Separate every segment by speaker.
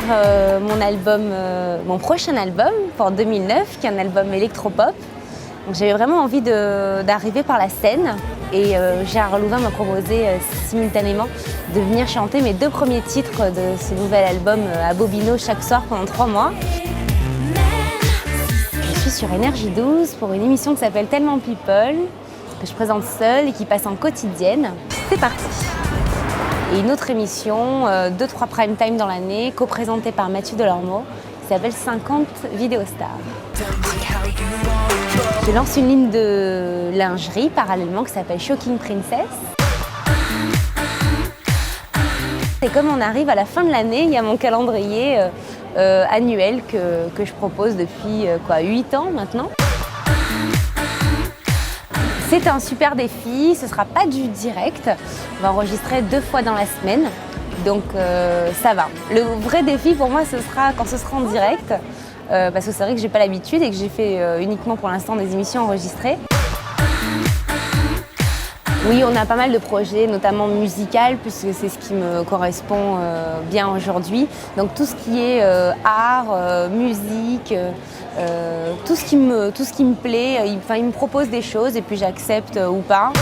Speaker 1: mon album, mon prochain album pour 2009, qui est un album électropop. Donc j'avais vraiment envie d'arriver par la scène et Gérard Louvain m'a proposé simultanément de venir chanter mes 2 premiers titres de ce nouvel album à Bobino chaque soir pendant 3 mois. Je suis sur Énergie 12 pour une émission qui s'appelle Tellement People, que je présente seule et qui passe en quotidienne. C'est parti! Et une autre émission, 2-3 prime time dans l'année, co-présentée par Mathieu Delormeau, qui s'appelle 50 Vidéostars. Je lance une ligne de lingerie parallèlement qui s'appelle Shocking Princess. Et comme on arrive à la fin de l'année, il y a mon calendrier annuel que je propose depuis 8 ans maintenant. C'est un super défi, ce ne sera pas du direct, on va enregistrer 2 fois dans la semaine, donc ça va. Le vrai défi pour moi ce sera quand ce sera en direct, parce que c'est vrai que j'ai pas l'habitude et que j'ai fait uniquement pour l'instant des émissions enregistrées. Oui, on a pas mal de projets, notamment musicaux, puisque c'est ce qui me correspond bien aujourd'hui. Donc tout ce qui est art, musique, tout ce qui me plaît, il me propose des choses et puis j'accepte ou pas.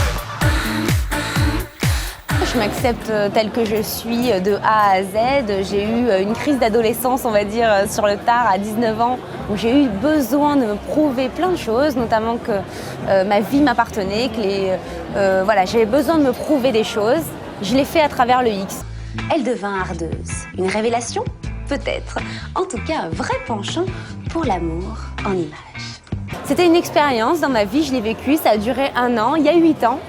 Speaker 1: Je m'accepte telle que je suis de A à Z. J'ai eu une crise d'adolescence, on va dire, sur le tard à 19 ans, où j'ai eu besoin de me prouver plein de choses, notamment que ma vie m'appartenait, que j'avais besoin de me prouver des choses. Je l'ai fait à travers le X.
Speaker 2: Elle devint ardeuse. Une révélation? Peut-être. En tout cas, un vrai penchant pour l'amour en images.
Speaker 1: C'était une expérience dans ma vie, je l'ai vécue, ça a duré 1 an, il y a 8 ans.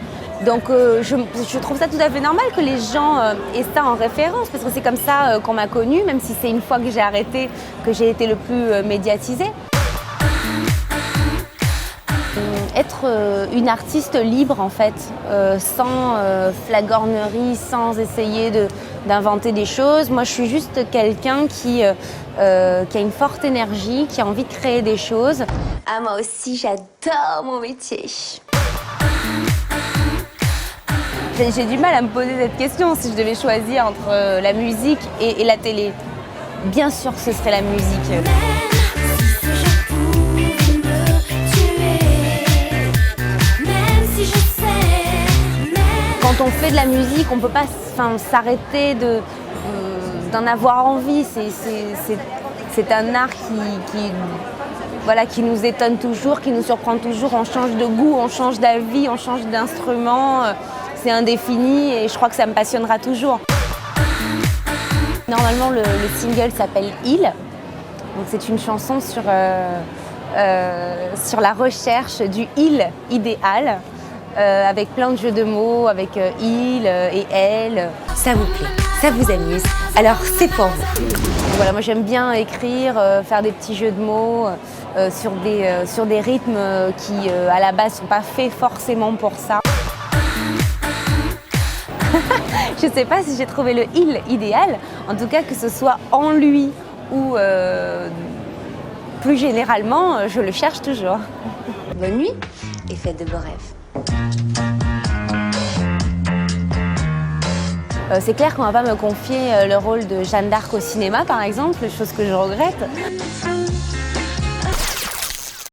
Speaker 1: Donc je trouve ça tout à fait normal que les gens aient ça en référence, parce que c'est comme ça qu'on m'a connue, même si c'est une fois que j'ai arrêté que j'ai été le plus médiatisée. Être une artiste libre en fait, sans flagornerie, sans essayer d'inventer des choses. Moi je suis juste quelqu'un qui a une forte énergie, qui a envie de créer des choses.
Speaker 2: Ah, moi aussi j'adore mon métier.
Speaker 1: J'ai du mal à me poser cette question si je devais choisir entre la musique et la télé. Bien sûr que ce serait la musique. Quand on fait de la musique, on ne peut pas s'arrêter d'en avoir envie. C'est un art qui nous étonne toujours, qui nous surprend toujours. On change de goût, on change d'avis, on change d'instrument. C'est indéfini et je crois que ça me passionnera toujours. Normalement, le single s'appelle « Il ». Donc c'est une chanson sur la recherche du « il » idéal, avec plein de jeux de mots, avec « il » et « elle ».
Speaker 2: Ça vous plaît, ça vous amuse, alors c'est pour vous.
Speaker 1: Donc voilà, moi j'aime bien écrire, faire des petits jeux de mots sur des rythmes qui, à la base, ne sont pas faits forcément pour ça. Je ne sais pas si j'ai trouvé le « il » idéal, en tout cas que ce soit en lui ou plus généralement, je le cherche toujours.
Speaker 2: Bonne nuit et faites de beaux rêves.
Speaker 1: C'est clair qu'on ne va pas me confier le rôle de Jeanne d'Arc au cinéma par exemple, chose que je regrette.